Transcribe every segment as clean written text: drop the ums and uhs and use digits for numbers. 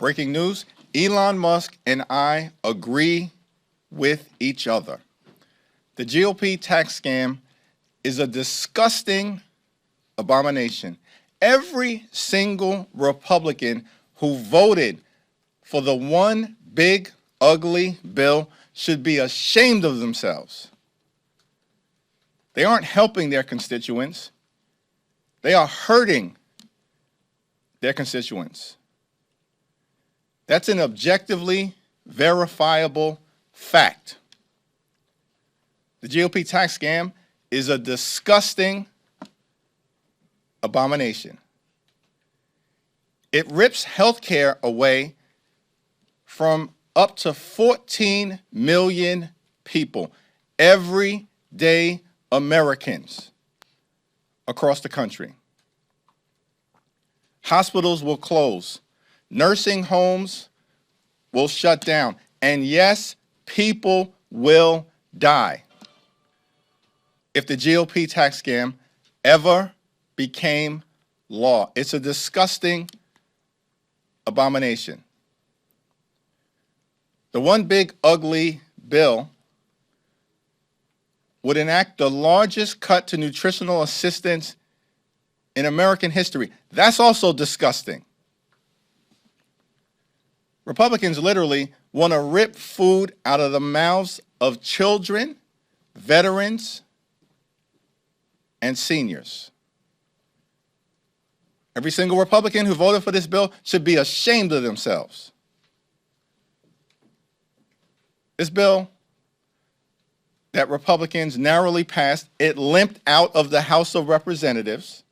Breaking news, Elon Musk and I agree with each other. The GOP tax scam is a disgusting abomination. Every single Republican who voted for the one big, ugly bill should be ashamed of themselves. They aren't helping their constituents. They are hurting their constituents. That's an objectively verifiable fact. The GOP tax scam is a disgusting abomination. It rips health care away from up to 14 million people, everyday Americans across the country. Hospitals will close. Nursing homes will shut down. And yes, people will die if the GOP tax scam ever became law. It's a disgusting abomination. The one big ugly bill would enact the largest cut to nutritional assistance in American history. That's also disgusting. Republicans literally want to rip food out of the mouths of children, veterans, and seniors. Every single Republican who voted for this bill should be ashamed of themselves. This bill that Republicans narrowly passed, it limped out of the House of Representatives.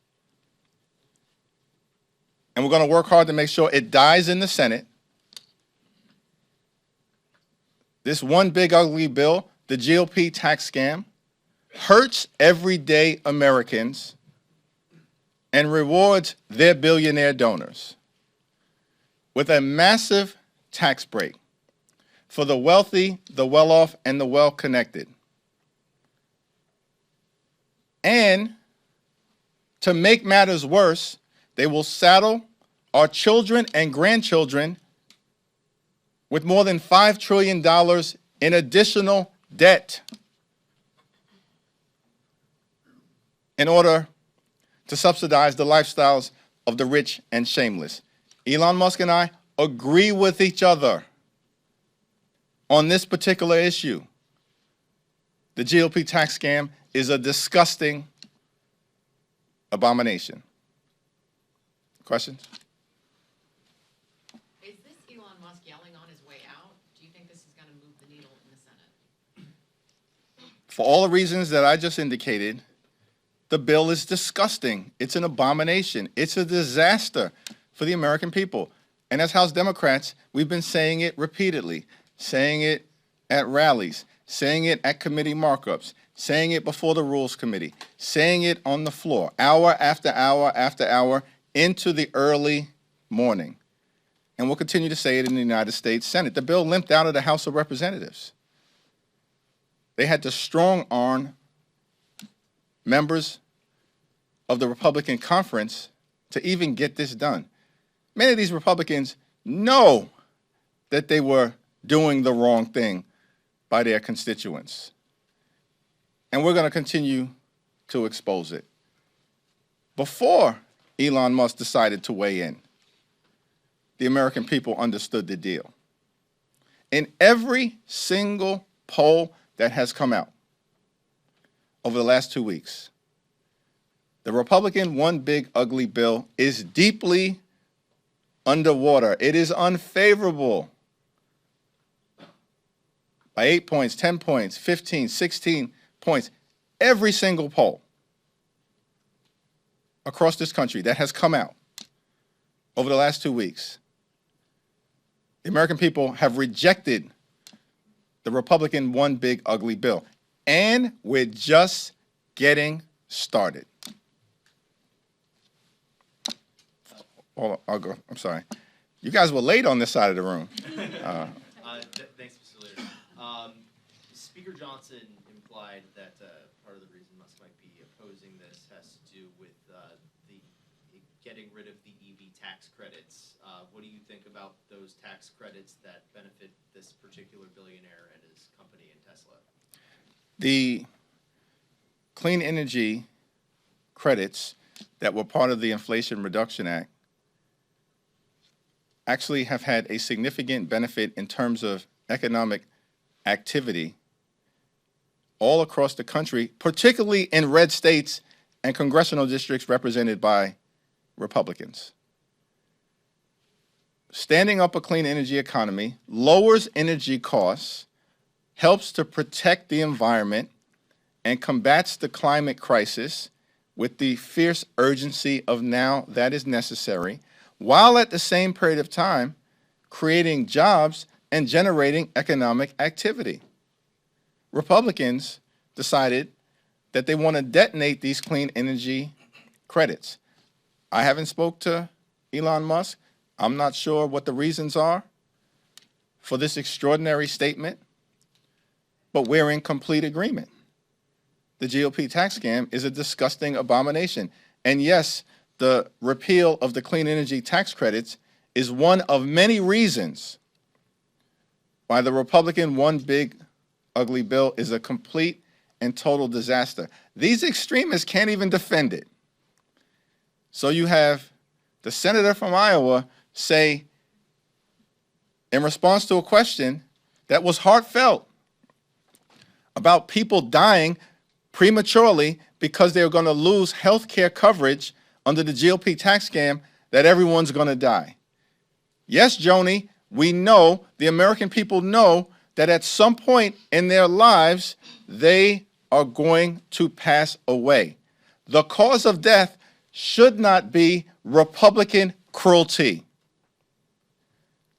And we're going to work hard to make sure it dies in the Senate. This one big ugly bill, the GOP tax scam, hurts everyday Americans and rewards their billionaire donors with a massive tax break for the wealthy, the well-off, and the well-connected. And to make matters worse, they will saddle our children and grandchildren with more than $5 trillion in additional debt in order to subsidize the lifestyles of the rich and shameless. Elon Musk and I agree with each other on this particular issue. The GOP tax scam is a disgusting abomination. Questions? Is this Elon Musk yelling on his way out? Do you think this is going to move the needle in the Senate? For all the reasons that I just indicated, the bill is disgusting. It's an abomination. It's a disaster for the American people. And as House Democrats, we've been saying it repeatedly, saying it at rallies, saying it at committee markups, saying it before the Rules Committee, saying it on the floor, hour after hour after hour, into the early morning. And we'll continue to say it in the United States Senate. The bill limped out of the House of Representatives. They had to strong-arm members of the Republican conference to even get this done. Many of these Republicans know that they were doing the wrong thing by their constituents. And we're going to continue to expose it. Before Elon Musk decided to weigh in, the American people understood the deal. In every single poll that has come out over the last 2 weeks, the Republican one big ugly bill is deeply underwater. It is unfavorable by 8 points, 10 points, 15, 16 points. Every single poll across this country that has come out over the last 2 weeks, the American people have rejected the Republican one big ugly bill. And we're just getting started. Oh, I'll go. I'm sorry. You guys were late on this side of the room. Thanks, Mr. Leader. Speaker Johnson implied that part of the reason Musk might be opposing this has to do with the getting rid of the EV tax credits. What do you think about those tax credits that benefit this particular billionaire and his company in Tesla? The clean energy credits that were part of the Inflation Reduction Act actually have had a significant benefit in terms of economic activity all across the country, particularly in red states and congressional districts represented by Republicans. Standing up a clean energy economy lowers energy costs, helps to protect the environment, and combats the climate crisis with the fierce urgency of now that is necessary, while at the same period of time creating jobs and generating economic activity. Republicans decided that they want to detonate these clean energy credits. I haven't spoke to Elon Musk. I'm not sure what the reasons are for this extraordinary statement, but we're in complete agreement. The GOP tax scam is a disgusting abomination. And yes, the repeal of the clean energy tax credits is one of many reasons why the Republican one big ugly bill is a complete and total disaster. These extremists can't even defend it. So you have the senator from Iowa say, in response to a question that was heartfelt about people dying prematurely because they're going to lose health care coverage under the GOP tax scam, that everyone's going to die. Yes, Joni, we know, the American people know that at some point in their lives, they are going to pass away. The cause of death should not be Republican cruelty.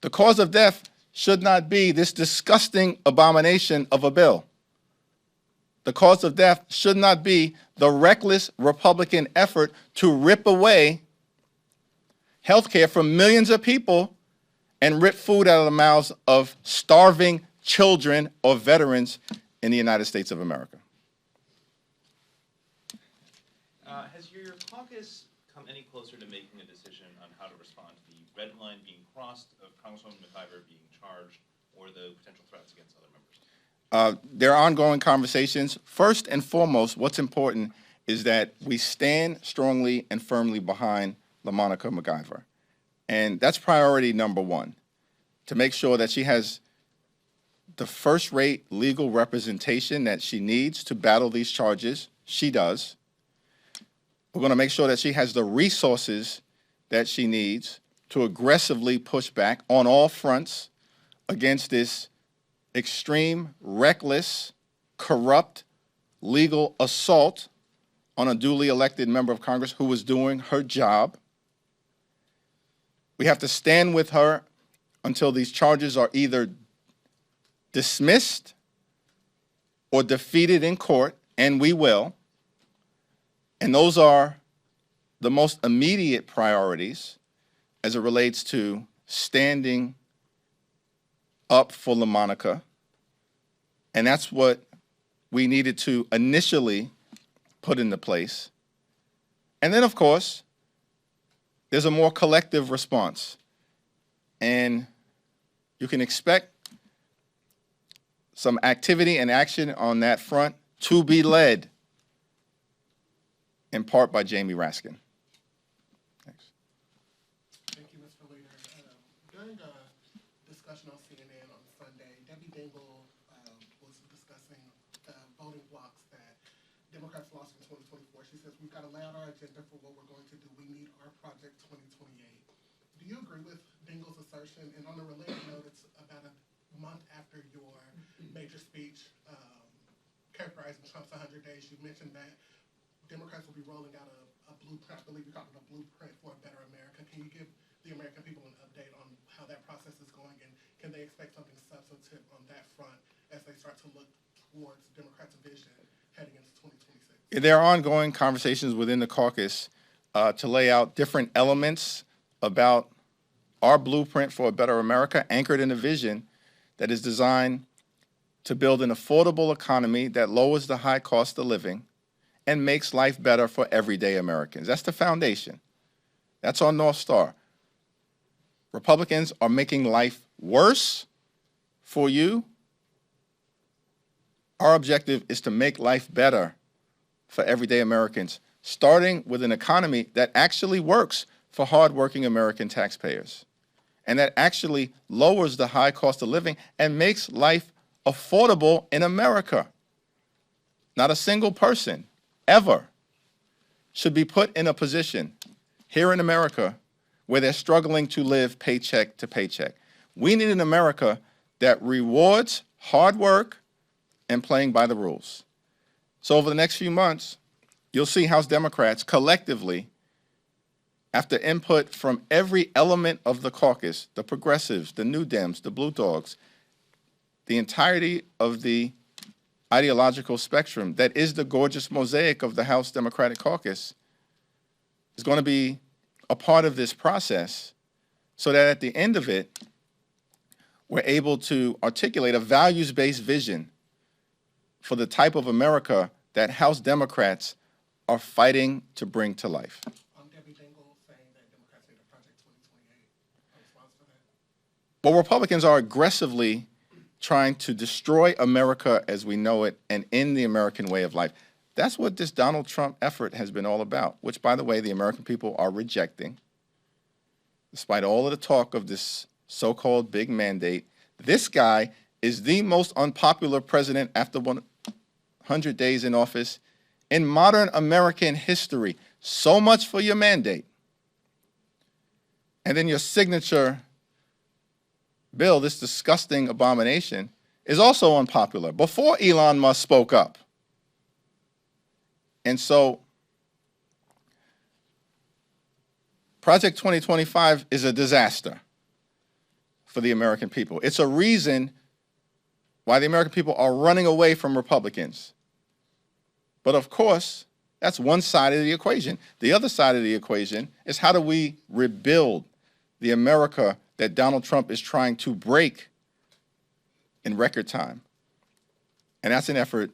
The cause of death should not be this disgusting abomination of a bill. The cause of death should not be the reckless Republican effort to rip away health care from millions of people and rip food out of the mouths of starving children or veterans in the United States of America. Has your caucus come any closer to making a decision on how to respond to the red line being crossed of Congresswoman McIver being charged or the potential threats against other members? There are ongoing conversations. First and foremost, what's important is that we stand strongly and firmly behind LaMonica McIver. And that's priority number one, to make sure that she has the first-rate legal representation that she needs to battle these charges. She does. We're going to make sure that she has the resources that she needs to aggressively push back on all fronts against this extreme, reckless, corrupt, legal assault on a duly elected member of Congress who was doing her job. We have to stand with her until these charges are either dismissed or defeated in court, and we will. And those are the most immediate priorities as it relates to standing up for LaMonica. And that's what we needed to initially put into place. And then, of course, there's a more collective response. And you can expect some activity and action on that front to be led in part by Jamie Raskin. Thanks. Thank you, Mr. Leader. During a discussion on CNN on Sunday, Debbie Dingell was discussing the voting blocks that Democrats lost in 2024. She says, we've got to lay out our agenda for what we're going to do. We need our Project 2028. Do you agree with Dingell's assertion? And on a related note, it's about a month after your major speech characterizing Trump's 100 days. You mentioned that Democrats will be rolling out a blueprint. I believe you called it a blueprint for a better America. Can you give the American people an update on how that process is going, and can they expect something substantive on that front as they start to look towards Democrats' vision heading into 2026? There are ongoing conversations within the caucus to lay out different elements about our blueprint for a better America, anchored in a vision that is designed to build an affordable economy that lowers the high cost of living and makes life better for everyday Americans. That's the foundation. That's our North Star. Republicans are making life worse for you. Our objective is to make life better for everyday Americans, starting with an economy that actually works for hardworking American taxpayers and that actually lowers the high cost of living and makes life affordable in America. Not a single person ever should be put in a position here in America where they're struggling to live paycheck to paycheck. We need an America that rewards hard work and playing by the rules. So over the next few months, you'll see House Democrats collectively, after input from every element of the caucus, the progressives, the New Dems, the Blue Dogs, the entirety of the ideological spectrum that is the gorgeous mosaic of the House Democratic Caucus, is going to be a part of this process so that at the end of it, we're able to articulate a values-based vision for the type of America that House Democrats are fighting to bring to life. Debbie Dingell saying that Democrats need a Project 2028. A response to that? Well, Republicans are aggressively trying to destroy America as we know it and end the American way of life. That's what this Donald Trump effort has been all about, which, by the way, the American people are rejecting. Despite all of the talk of this so-called big mandate, this guy is the most unpopular president after 100 days in office in modern American history. So much for your mandate. And then your signature bill, this disgusting abomination, is also unpopular before Elon Musk spoke up. And so Project 2025 is a disaster for the American people. It's a reason why the American people are running away from Republicans. But of course, that's one side of the equation. The other side of the equation is how do we rebuild the America that Donald Trump is trying to break in record time. And that's an effort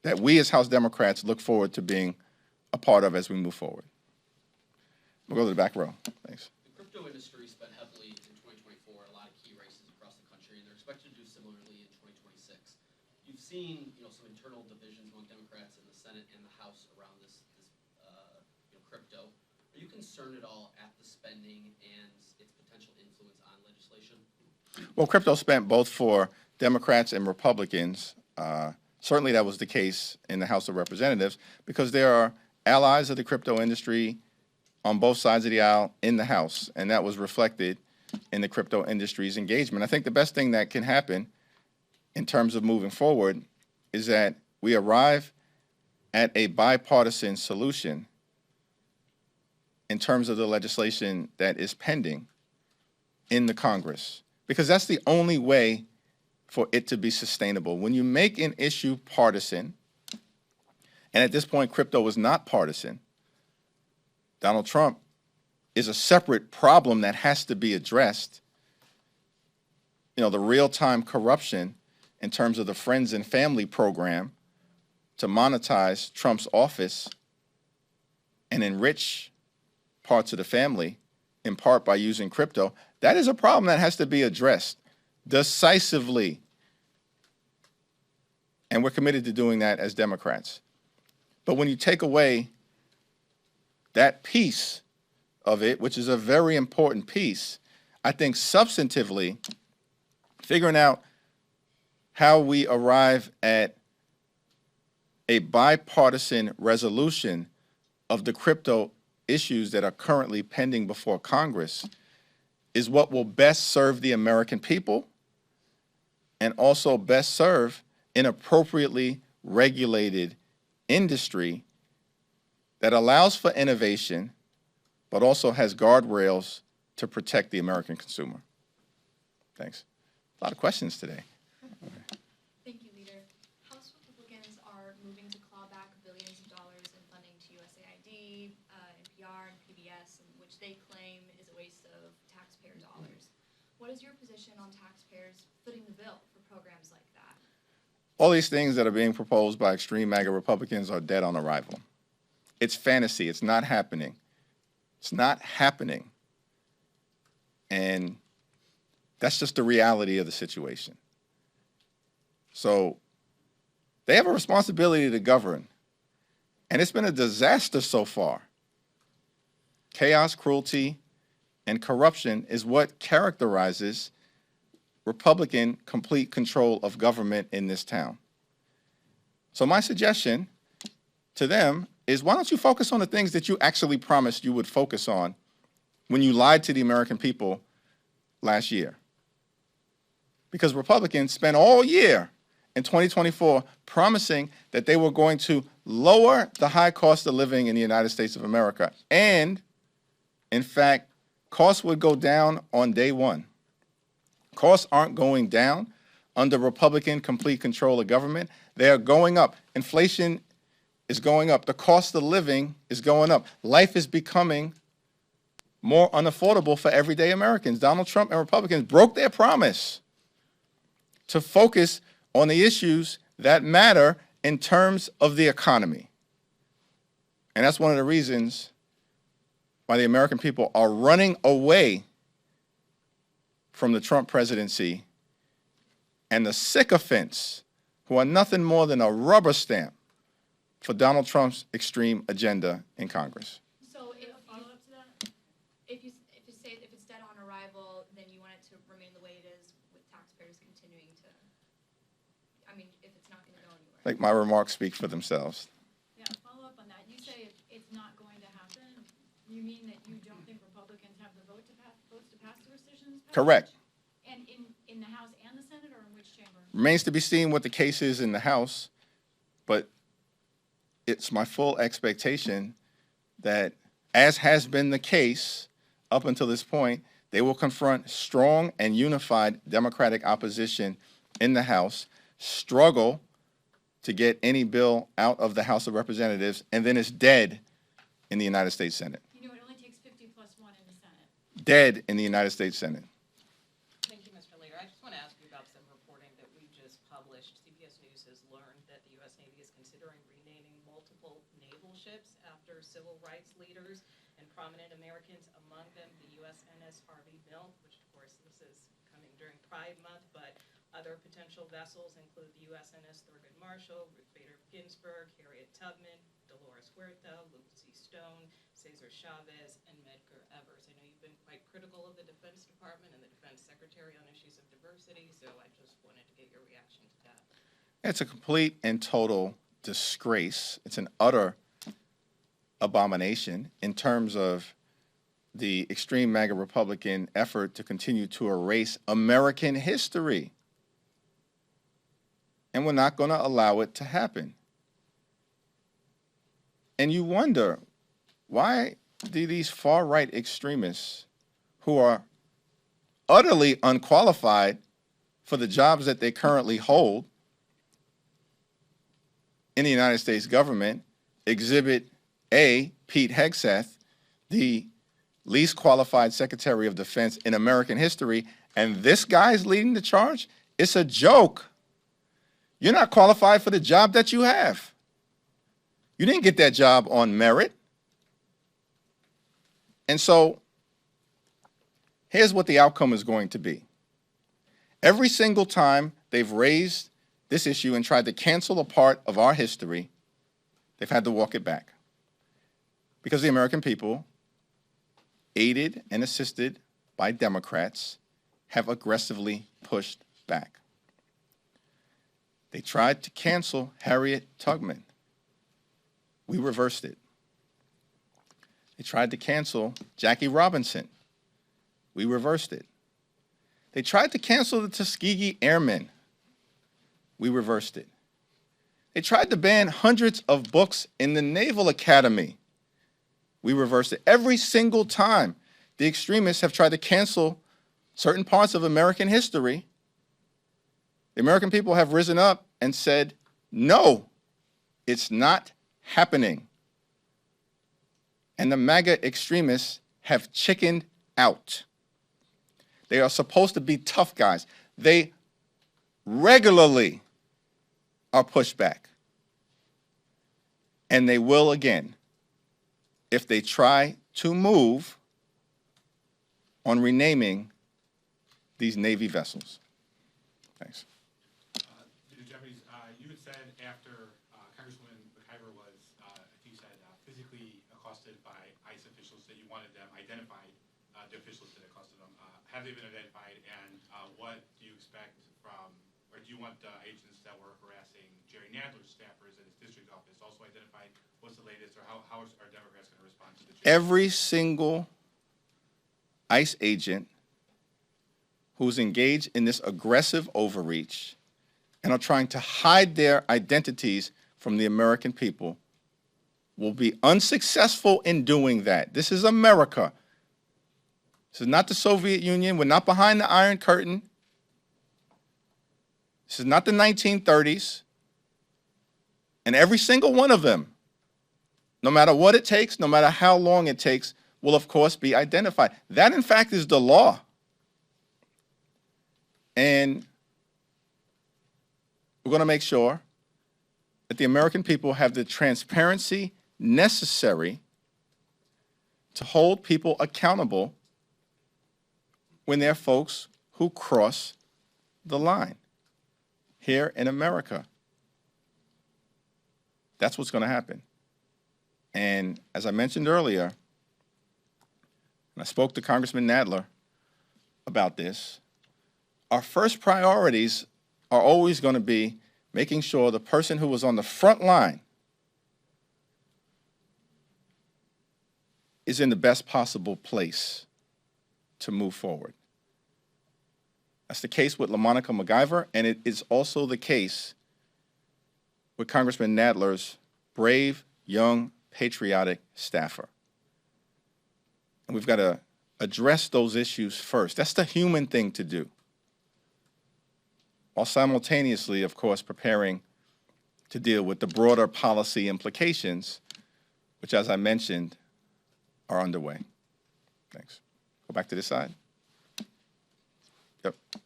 that we as House Democrats look forward to being a part of as we move forward. We'll go to the back row. Thanks. The crypto industry spent heavily in 2024, a lot of key races across the country, and they're expected to do similarly in 2026. You've seen, some internal divisions among Democrats in the Senate and the House around this crypto. Are you concerned at all at the spending and its potential influence on legislation? Well, crypto spent both for Democrats and Republicans. Certainly that was the case in the House of Representatives because there are allies of the crypto industry on both sides of the aisle in the House, and that was reflected in the crypto industry's engagement. I think the best thing that can happen in terms of moving forward is that we arrive at a bipartisan solution in terms of the legislation that is pending in the Congress, because that's the only way for it to be sustainable. When you make an issue partisan, and at this point crypto is not partisan, Donald Trump is a separate problem that has to be addressed. The real-time corruption in terms of the Friends and Family program to monetize Trump's office and enrich parts of the family, in part by using crypto, that is a problem that has to be addressed decisively. And we're committed to doing that as Democrats. But when you take away that piece of it, which is a very important piece, I think substantively, figuring out how we arrive at a bipartisan resolution of the crypto issues that are currently pending before Congress is what will best serve the American people and also best serve an appropriately regulated industry that allows for innovation but also has guardrails to protect the American consumer. Thanks. A lot of questions today. Thank you, Leader. House Republicans are moving to claw back billions of dollars in funding to USAID, NPR, and PBS, which they claim is a waste of taxpayer dollars. What is your position on taxpayers footing the bill for programs like that? All these things that are being proposed by extreme MAGA Republicans are dead on arrival. It's fantasy. It's not happening. It's not happening. And that's just the reality of the situation. So they have a responsibility to govern. And it's been a disaster so far. Chaos, cruelty, and corruption is what characterizes Republican complete control of government in this town. So my suggestion to them is, why don't you focus on the things that you actually promised you would focus on when you lied to the American people last year? Because Republicans spent all year in 2024 promising that they were going to lower the high cost of living in the United States of America. And, in fact, costs would go down on day one. Costs aren't going down under Republican complete control of government. They are going up. Inflation is going up. The cost of living is going up. Life is becoming more unaffordable for everyday Americans. Donald Trump and Republicans broke their promise to focus on the issues that matter in terms of the economy. And that's one of the reasons why the American people are running away from the Trump presidency and the sycophants who are nothing more than a rubber stamp for Donald Trump's extreme agenda in Congress. So if you say if it's dead on arrival, then you want it to remain the way it is with taxpayers continuing to, I mean, if it's not going to go anywhere. I think my remarks speak for themselves. Yeah, follow up on that. You say it's not going to happen. You mean that you don't think Republicans have the votes to pass the rescission package? Correct. And in the House and the Senate, or in which chamber? Remains to be seen what the case is in the House, but it's my full expectation that, as has been the case up until this point, they will confront strong and unified Democratic opposition in the House, struggle to get any bill out of the House of Representatives, and then it's dead in the United States Senate. You know, it only takes 50 plus 1 in the Senate. Dead in the United States Senate. Thank you, Mr. Leader. I just want to ask you about some reporting that we just published. CBS News has learned that the U.S. Navy is considering renaming multiple naval ships after civil rights leaders and prominent Americans, among them the USNS Harvey Milk, which of course this is coming during Pride Month, but other potential vessels include the USNS Thurgood Marshall, Ruth Bader Ginsburg, Harriet Tubman, Dolores Huerta, Lucy Stone, Cesar Chavez, and Medgar Evers. I know you've been quite critical of the Defense Department and the Defense Secretary on issues of diversity, so I just wanted to get your reaction to that. It's a complete and total disgrace. It's an utter abomination in terms of the extreme MAGA Republican effort to continue to erase American history. And we're not going to allow it to happen. And you wonder, why do these far-right extremists who are utterly unqualified for the jobs that they currently hold in the United States government exhibit A, Pete Hegseth, the least qualified Secretary of Defense in American history, and this guy's leading the charge? It's a joke. You're not qualified for the job that you have. You didn't get that job on merit. And so here's what the outcome is going to be. Every single time they've raised this issue and tried to cancel a part of our history, they've had to walk it back. Because the American people, aided and assisted by Democrats, have aggressively pushed back. They tried to cancel Harriet Tubman. We reversed it. They tried to cancel Jackie Robinson. We reversed it. They tried to cancel the Tuskegee Airmen. We reversed it. They tried to ban hundreds of books in the Naval Academy. We reversed it. Every single time the extremists have tried to cancel certain parts of American history, the American people have risen up and said, no, it's not happening. And the MAGA extremists have chickened out. They are supposed to be tough guys. They regularly are pushed back. And they will again if they try to move on renaming these Navy vessels. Thanks. Leader Jeffries, you had said after Congresswoman McIver was, I think you said, physically accosted by ICE officials that you wanted them identified, the officials that accosted them. Have they been identified, and what do you expect from, or do you want agents that were harassing Jerry Nadler's staffers at his district office also identified? What's the latest, or how are Democrats going to respond to the change? Every single ICE agent who's engaged in this aggressive overreach and are trying to hide their identities from the American people will be unsuccessful in doing that. This is America. This is not the Soviet Union. We're not behind the Iron Curtain. This is not the 1930s. And every single one of them, no matter what it takes, no matter how long it takes, will of course be identified. That, in fact, is the law. And we're going to make sure that the American people have the transparency necessary to hold people accountable when they're folks who cross the line here in America. That's what's going to happen. And as I mentioned earlier, and I spoke to Congressman Nadler about this, our first priorities are always going to be making sure the person who was on the front line is in the best possible place to move forward. That's the case with LaMonica McIver, and it is also the case with Congressman Nadler's brave, young, patriotic staffer. And we've got to address those issues first. That's the human thing to do, while simultaneously, of course, preparing to deal with the broader policy implications, which, as I mentioned, are underway. Thanks. Go back to this side. Yep. There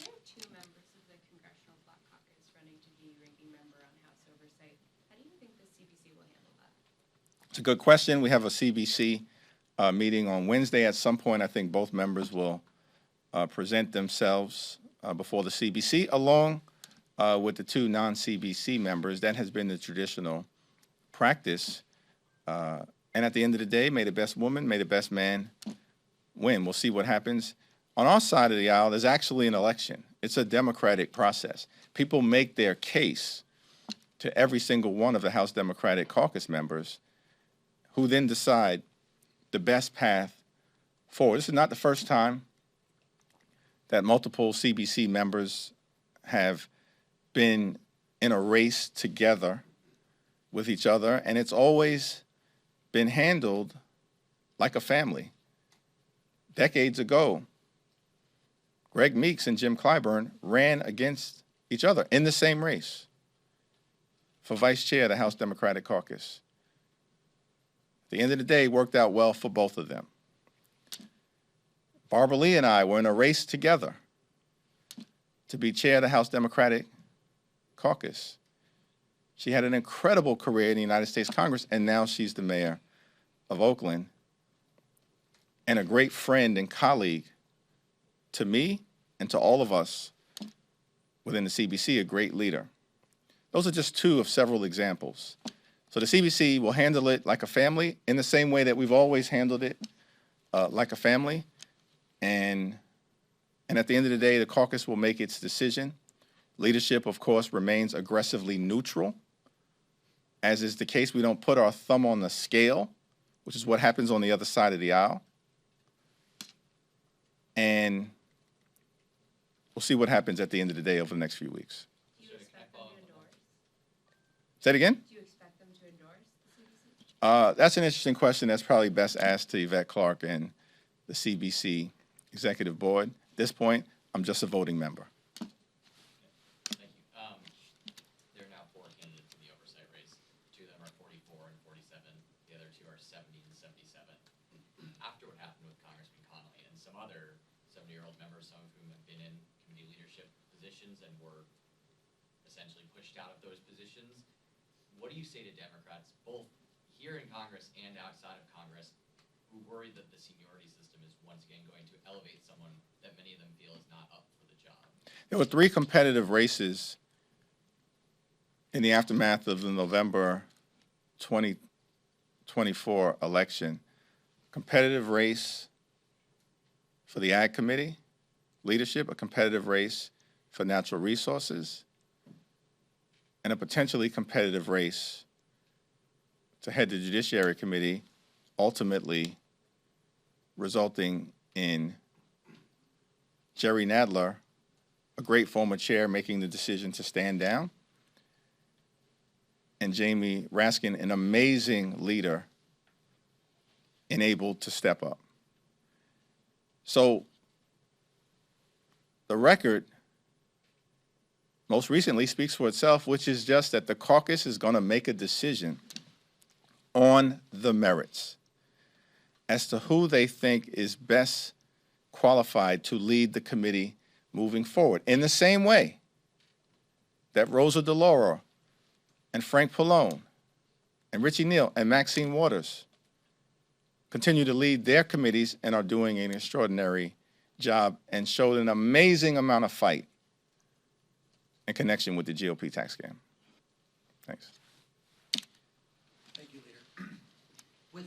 are two members of the Congressional Black Caucus running to be ranking member on House Oversight. How do you think the CBC will handle that? It's a good question. We have a CBC meeting on Wednesday at some point. I think both members will present themselves before the CBC, along with the two non-CBC members. That has been the traditional practice. And at the end of the day, may the best woman, may the best man win. We'll see what happens. On our side of the aisle, there's actually an election. It's a democratic process. People make their case to every single one of the House Democratic Caucus members, who then decide the best path forward. This is not the first time that multiple CBC members have been in a race together with each other, and it's always been handled like a family. Decades ago, Greg Meeks and Jim Clyburn ran against each other in the same race for vice chair of the House Democratic Caucus. At the end of the day, it worked out well for both of them. Barbara Lee and I were in a race together to be chair of the House Democratic Caucus. She had an incredible career in the United States Congress, and now she's the mayor of Oakland, and a great friend and colleague to me and to all of us within the CBC, a great leader. Those are just two of several examples. So the CBC will handle it like a family in the same way that we've always handled it, like a family. And at the end of the day, the caucus will make its decision. Leadership, of course, remains aggressively neutral. As is the case, we don't put our thumb on the scale, which is what happens on the other side of the aisle. And we'll see what happens at the end of the day over the next few weeks. Do you expect them to endorse? Say it again? Do you expect them to endorse the CBC? That's an interesting question. That's probably best asked to Yvette Clarke and the CBC Executive Board. At this point, I'm just a voting member. Thank you. There are now 4 candidates in the oversight race. 2 of them are 44 and 47. The other 2 are 70 and 77. After what happened with Congressman Connolly and some other 70-year-old members, some of whom have been in committee leadership positions and were essentially pushed out of those positions, what do you say to Democrats, both here in Congress and outside of Congress, who who worry that the seniority system is once again going to elevate someone that many of them feel is not up for the job. There were 3 competitive races in the aftermath of the November 2024 election. Competitive race for the Ag Committee leadership, a competitive race for natural resources, and a potentially competitive race to head the Judiciary Committee, ultimately resulting in Jerry Nadler, a great former chair, making the decision to stand down, and Jamie Raskin, an amazing leader, enabled to step up. So the record most recently speaks for itself, which is just that the caucus is going to make a decision on the merits as to who they think is best qualified to lead the committee moving forward. In the same way that Rosa DeLauro and Frank Pallone and Richie Neal and Maxine Waters continue to lead their committees and are doing an extraordinary job and showed an amazing amount of fight in connection with the GOP tax scam. Thanks. Thank you, Leader. With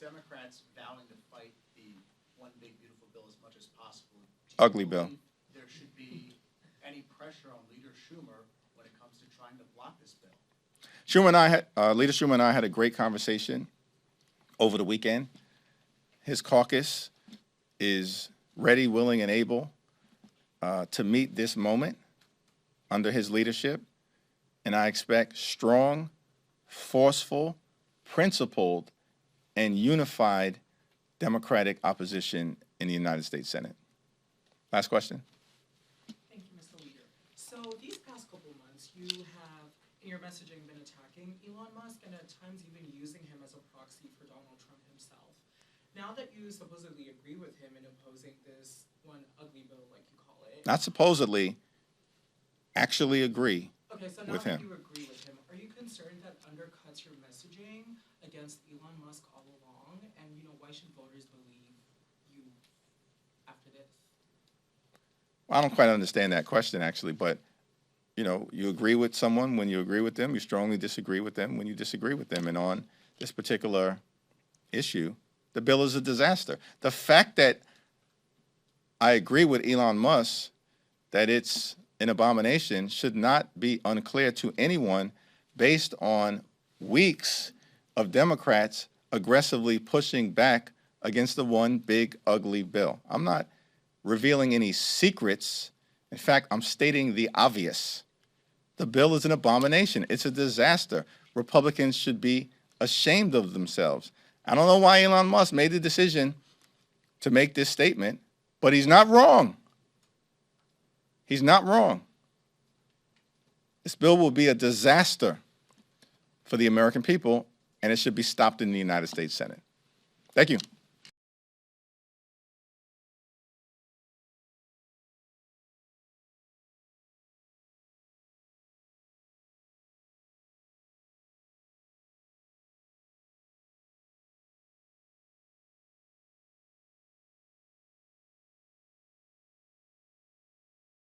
Democrats vowing to fight the one big beautiful bill as much as possible, do you Ugly bill. believe there should be any pressure on Leader Schumer when it comes to trying to block this bill? Leader Schumer and I had a great conversation over the weekend. His caucus is ready, willing, and able to meet this moment under his leadership, and I expect strong, forceful, principled, and unified Democratic opposition in the United States Senate. Last question. Thank you, Mr. Leader. So these past couple months, you have, in your messaging, been attacking Elon Musk and at times even using him as a proxy for Donald Trump himself. Now that you supposedly agree with him in opposing this one ugly bill, like you call it. Not supposedly, actually agree Okay, so now with that him. you agree with him, are you concerned that undercuts your messaging against Elon Musk all along? And, why should voters believe you after this? I don't quite understand that question, actually, but, you agree with someone when you agree with them. You strongly disagree with them when you disagree with them. And on this particular issue, the bill is a disaster. The fact that I agree with Elon Musk that it's an abomination should not be unclear to anyone based on weeks of Democrats aggressively pushing back against the one big ugly bill. I'm not revealing any secrets. In fact, I'm stating the obvious. The bill is an abomination. It's a disaster. Republicans should be ashamed of themselves. I don't know why Elon Musk made the decision to make this statement, but he's not wrong. He's not wrong. This bill will be a disaster for the American people, and it should be stopped in the United States Senate. Thank you.